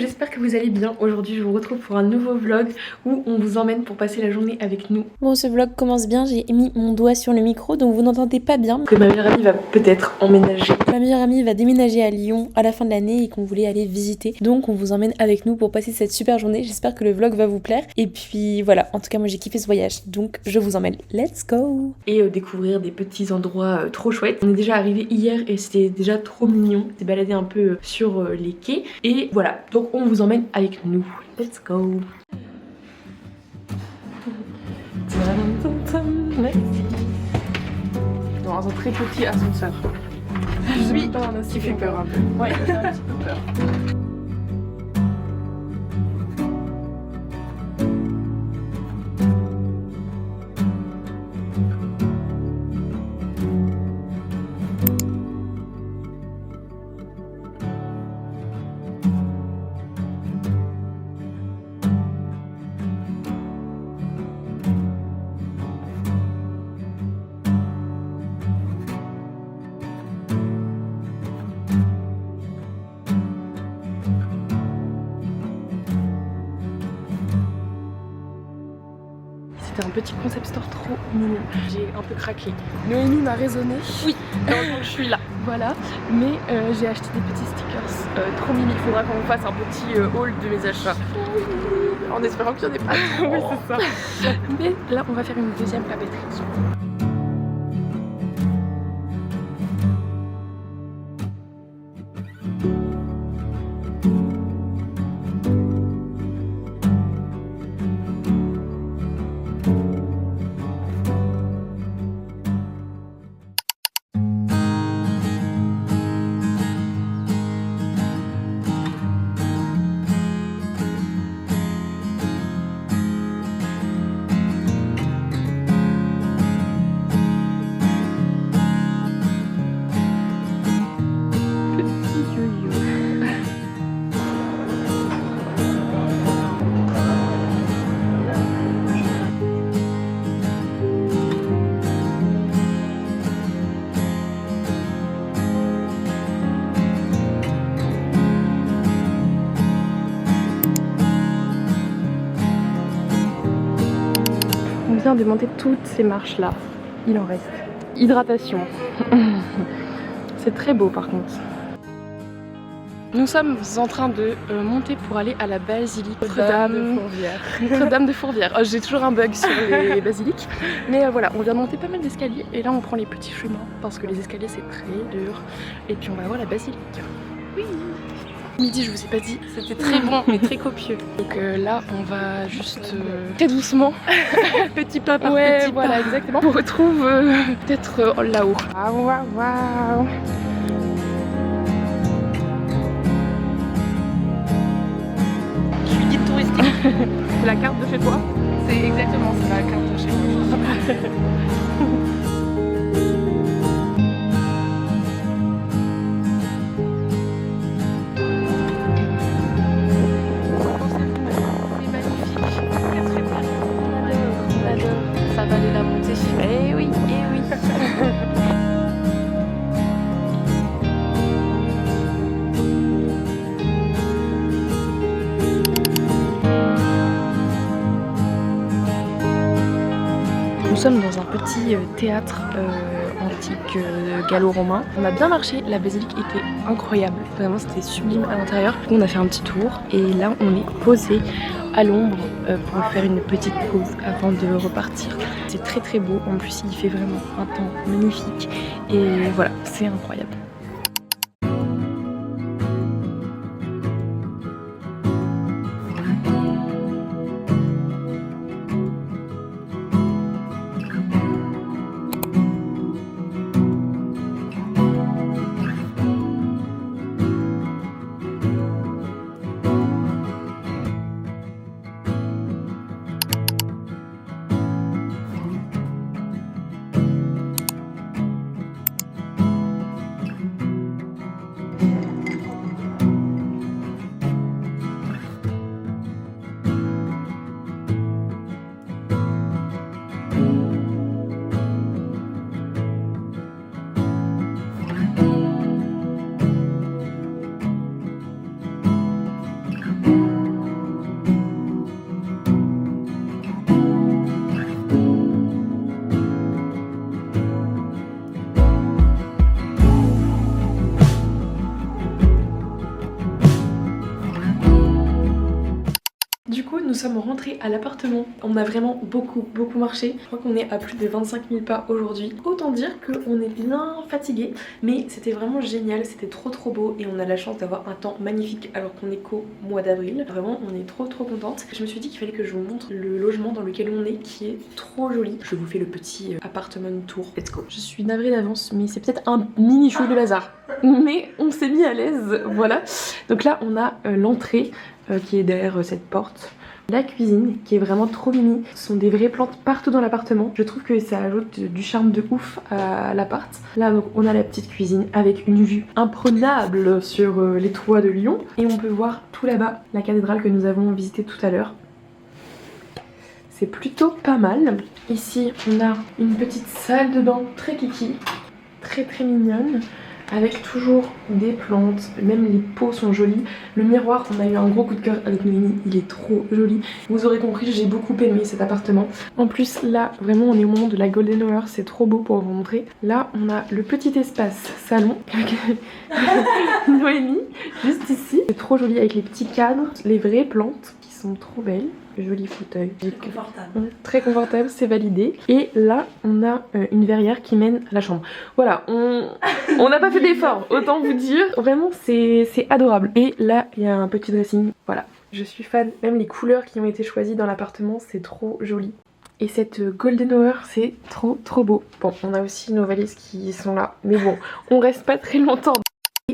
j'espère que vous allez bien. Aujourd'hui je vous retrouve pour un nouveau vlog où on vous emmène pour passer la journée avec nous. Bon, ce vlog commence bien, j'ai mis mon doigt sur le micro donc vous n'entendez pas bien. Que ma meilleure amie va peut-être emménager. Ma meilleure amie va déménager à Lyon à la fin de l'année et qu'on voulait aller visiter. Donc on vous emmène avec nous pour passer cette super journée. J'espère que le vlog va vous plaire. Et puis voilà, en tout cas moi j'ai kiffé ce voyage. Donc je vous emmène. Let's go! Et découvrir des petits endroits trop chouettes. On est déjà arrivé hier et c'était déjà trop mignon. On s'est baladé un peu sur les quais. Et voilà, donc on vous emmène avec nous. Let's go! Dans un très petit ascenseur. Oui, qui fait peur un peu. Ouais, il un petit peu peur. C'était un petit concept store trop mignon. J'ai un peu craqué. Noémie m'a raisonné. Oui, heureusement que je suis là. Voilà. Mais j'ai acheté des petits stickers trop mimi. Il faudra qu'on fasse un petit haul de mes achats. En espérant qu'il n'y en ait pas trop. Oui, c'est ça. Mais là, on va faire une deuxième papeterie. On vient de monter toutes ces marches là. Il en reste. Hydratation. C'est très beau par contre. Nous sommes en train de monter pour aller à la basilique Notre-Dame de Fourvière. Notre-Dame de Fourvière. Oh, j'ai toujours un bug sur les basiliques. Mais voilà, on vient de monter pas mal d'escaliers et là on prend les petits chemins parce que les escaliers c'est très dur. Et puis on va voir la basilique. Oui. Midi, je vous ai pas dit, c'était très bon et très copieux. Donc là, on va juste très doucement, petit pas par petit pas. Voilà, exactement. On retrouve peut-être là-haut. Waouh, waouh, waouh. Je suis guide touristique. C'est la carte de chez toi? C'est exactement, c'est la carte de chez moi. Eh oui, eh oui. Nous sommes dans un petit théâtre antique gallo-romain. On a bien marché, la basilique était incroyable. Vraiment, c'était sublime à l'intérieur. On a fait un petit tour et là, on est posé à l'ombre pour faire une petite pause avant de repartir. C'est très très beau, en plus il fait vraiment un temps magnifique et voilà, c'est incroyable. coup nous sommes rentrés à l'appartement. On a vraiment beaucoup marché. Je crois qu'on est à plus de 25 000 pas aujourd'hui. Autant dire qu'on est bien fatigué, mais c'était vraiment génial, c'était trop beau et on a la chance d'avoir un temps magnifique alors qu'on est qu'au mois d'avril. Vraiment on est trop contente. Je me suis dit qu'il fallait que je vous montre le logement dans lequel on est qui est trop joli. Je vous fais le petit appartement tour. Let's go. Je suis navrée d'avance mais c'est peut-être un mini chou de Lazare. Mais on s'est mis à l'aise, voilà. Donc là on a l'entrée qui est derrière cette porte. La cuisine qui est vraiment trop mimi. Ce sont des vraies plantes partout dans l'appartement. Je trouve que ça ajoute du charme de ouf à l'appart. Là donc on a la petite cuisine avec une vue imprenable sur les toits de Lyon. Et on peut voir tout là-bas la cathédrale que nous avons visitée tout à l'heure. C'est plutôt pas mal. Ici on a une petite salle de bain très kiki, très mignonne. Avec toujours des plantes, même les pots sont jolis. Le miroir, on a eu un gros coup de cœur avec Noémie, il est trop joli. Vous aurez compris, j'ai beaucoup aimé cet appartement. En plus là, vraiment on est au moment de la golden hour, c'est trop beau pour vous montrer. Là on a le petit espace salon avec Noémie, juste ici. C'est trop joli avec les petits cadres, les vraies plantes qui sont trop belles. Joli fauteuil. Très confortable, c'est validé. Et là, on a une verrière qui mène à la chambre. Voilà, on n'a pas fait d'effort, autant vous dire. Vraiment, c'est adorable. Et là, il y a un petit dressing. Voilà, je suis fan. Même les couleurs qui ont été choisies dans l'appartement, c'est trop joli. Et cette golden hour, c'est trop beau. Bon, on a aussi nos valises qui sont là. Mais bon, on reste pas très longtemps.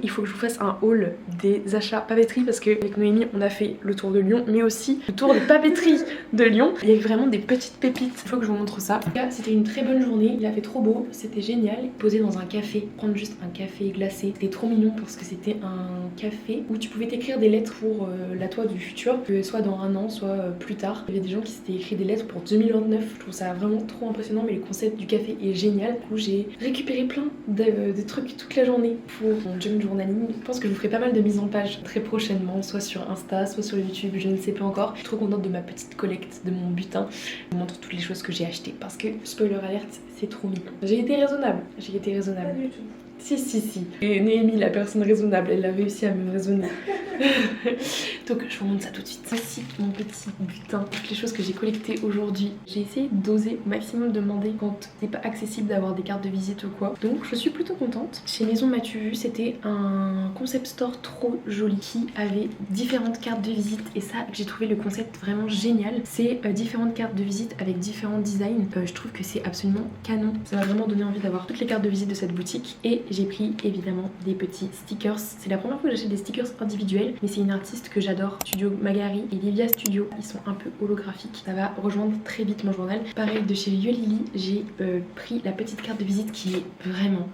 Il faut que je vous fasse un haul des achats papeterie parce qu'avec Noémie on a fait le tour de Lyon mais aussi le tour des papeteries de Lyon. Il y a vraiment des petites pépites, il faut que je vous montre ça. C'était une très bonne journée, il a fait trop beau, c'était génial. Poser dans un café, prendre juste un café glacé, c'était trop mignon parce que c'était un café où tu pouvais t'écrire des lettres pour la toi du futur, que soit dans un an, soit plus tard. Il y avait des gens qui s'étaient écrit des lettres pour 2029, je trouve ça vraiment trop impressionnant mais le concept du café est génial. Du coup j'ai récupéré plein de trucs toute la journée pour mon journal. Je pense que je vous ferai pas mal de mises en page très prochainement, soit sur Insta, soit sur YouTube, je ne sais pas encore. Je suis trop contente de ma petite collecte, de mon butin. Je vous montre toutes les choses que j'ai achetées parce que, spoiler alerte, c'est trop mignon. J'ai été raisonnable. Pas du tout. Si. Et Noémie, la personne raisonnable, elle a réussi à me raisonner. Donc je vous montre ça tout de suite. Voici mon petit butin, toutes les choses que j'ai collectées aujourd'hui. J'ai essayé d'oser au maximum demander quand c'est pas accessible d'avoir des cartes de visite ou quoi. Donc je suis plutôt contente. Chez Maison M'as-tu vu, c'était un concept store trop joli qui avait différentes cartes de visite et ça j'ai trouvé le concept vraiment génial. C'est différentes cartes de visite avec différents designs. Je trouve que c'est absolument canon. Ça m'a vraiment donné envie d'avoir toutes les cartes de visite de cette boutique et j'ai pris évidemment des petits stickers. C'est la première fois que j'achète des stickers individuels, mais c'est une artiste que j'adore, Studio Magari et Livia Studio. Ils sont un peu holographiques. Ça va rejoindre très vite mon journal. Pareil de chez Violili, j'ai pris la petite carte de visite qui est vraiment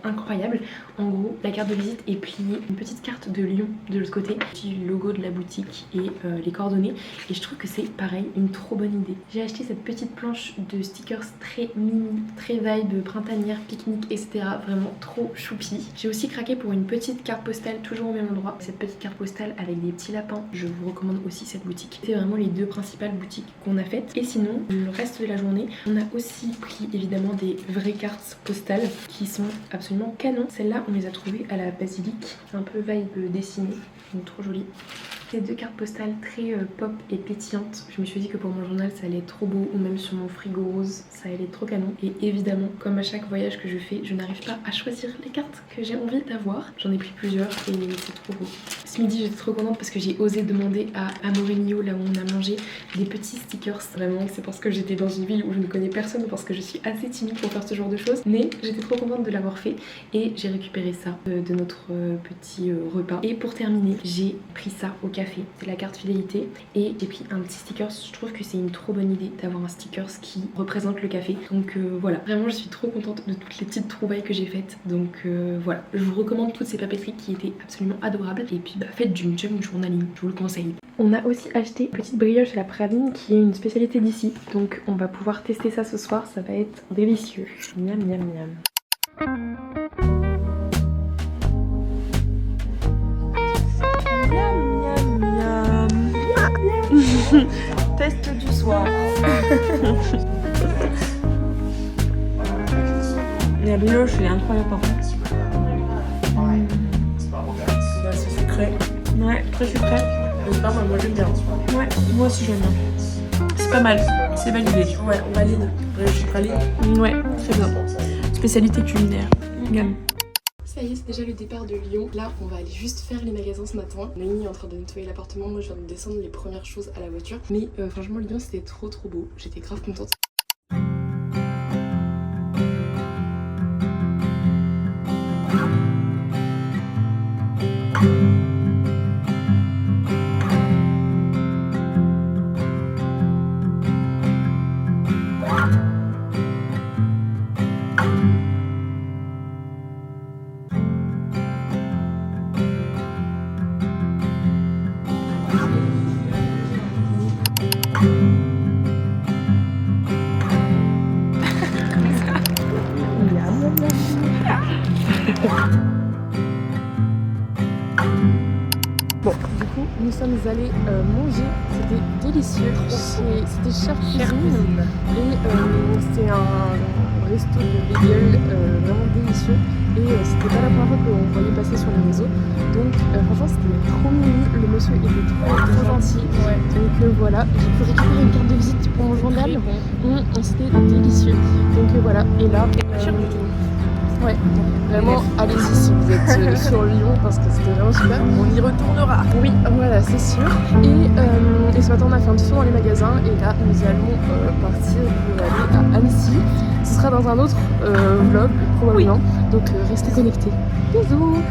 incroyable. En gros, la carte de visite est pliée, une petite carte de Lyon de l'autre côté, petit logo de la boutique et les coordonnées. Et je trouve que c'est pareil, une trop bonne idée. J'ai acheté cette petite planche de stickers très mini, très vibe, printanière, pique-nique, etc. Vraiment trop choupi. J'ai aussi craqué pour une petite carte postale toujours au même endroit. Cette petite carte postale avec des petits lapins, je vous recommande aussi cette boutique. C'est vraiment les deux principales boutiques qu'on a faites. Et sinon, le reste de la journée, on a aussi pris évidemment des vraies cartes postales qui sont absolument canon. Celles-là, on les a trouvées à la basilique, un peu vibe dessinée, donc trop jolie. Ces deux cartes postales très pop et pétillantes. Je me suis dit que pour mon journal ça allait être trop beau, ou même sur mon frigo rose ça allait être trop canon. Et évidemment, comme à chaque voyage que je fais, je n'arrive pas à choisir les cartes que j'ai envie d'avoir. J'en ai pris plusieurs et c'est trop beau. Ce midi j'étais trop contente parce que j'ai osé demander à Amorimio, là où on a mangé, des petits stickers. Vraiment c'est parce que j'étais dans une ville où je ne connais personne, parce que je suis assez timide pour faire ce genre de choses, mais j'étais trop contente de l'avoir fait et j'ai récupéré ça de notre petit repas. Et pour terminer, j'ai pris ça au café, c'est la carte fidélité, et j'ai pris un petit sticker. Je trouve que c'est une trop bonne idée d'avoir un sticker qui représente le café. Donc voilà, vraiment je suis trop contente de toutes les petites trouvailles que j'ai faites. Donc voilà, je vous recommande toutes ces papeteries qui étaient absolument adorables. Et puis bah faites du junk journaling, je vous le conseille. On a aussi acheté une petite brioche à la praline qui est une spécialité d'ici. Donc on va pouvoir tester ça ce soir, ça va être délicieux. Miam miam miam. Test du soir. La brioche elle est incroyable par contre. Bah, c'est sucré. Ouais, très sucré. C'est pas mal, moi j'aime bien. Ouais, moi aussi j'aime bien. C'est pas mal, c'est validé. Ouais, on valide. Je suis valide. Ouais, très bien. Spécialité culinaire. Gamme. Ça y est, c'est déjà le départ de Lyon. Là, on va aller juste faire les magasins ce matin. Noémie est en train de nettoyer l'appartement. Moi, je viens de descendre les premières choses à la voiture. Mais franchement, Lyon, c'était trop beau. J'étais grave contente. Bon, du coup, nous sommes allés manger, c'était délicieux, c'était Cher Cuisine et c'était un resto de bagel vraiment délicieux et c'était pas la première fois qu'on voyait passer sur les réseaux, donc franchement c'était trop mignon, le monsieur était trop gentil, donc voilà, j'ai pu récupérer une carte de visite pour mon journal, c'était délicieux, donc voilà, et là, ouais, vraiment allez-y si vous êtes sur Lyon parce que c'était vraiment super. On y retournera. Oui, voilà, c'est sûr. Et ce matin on a fait un petit tour dans les magasins et là nous allons partir pour aller à Annecy. Ce sera dans un autre vlog probablement. Donc restez connectés. Bisous.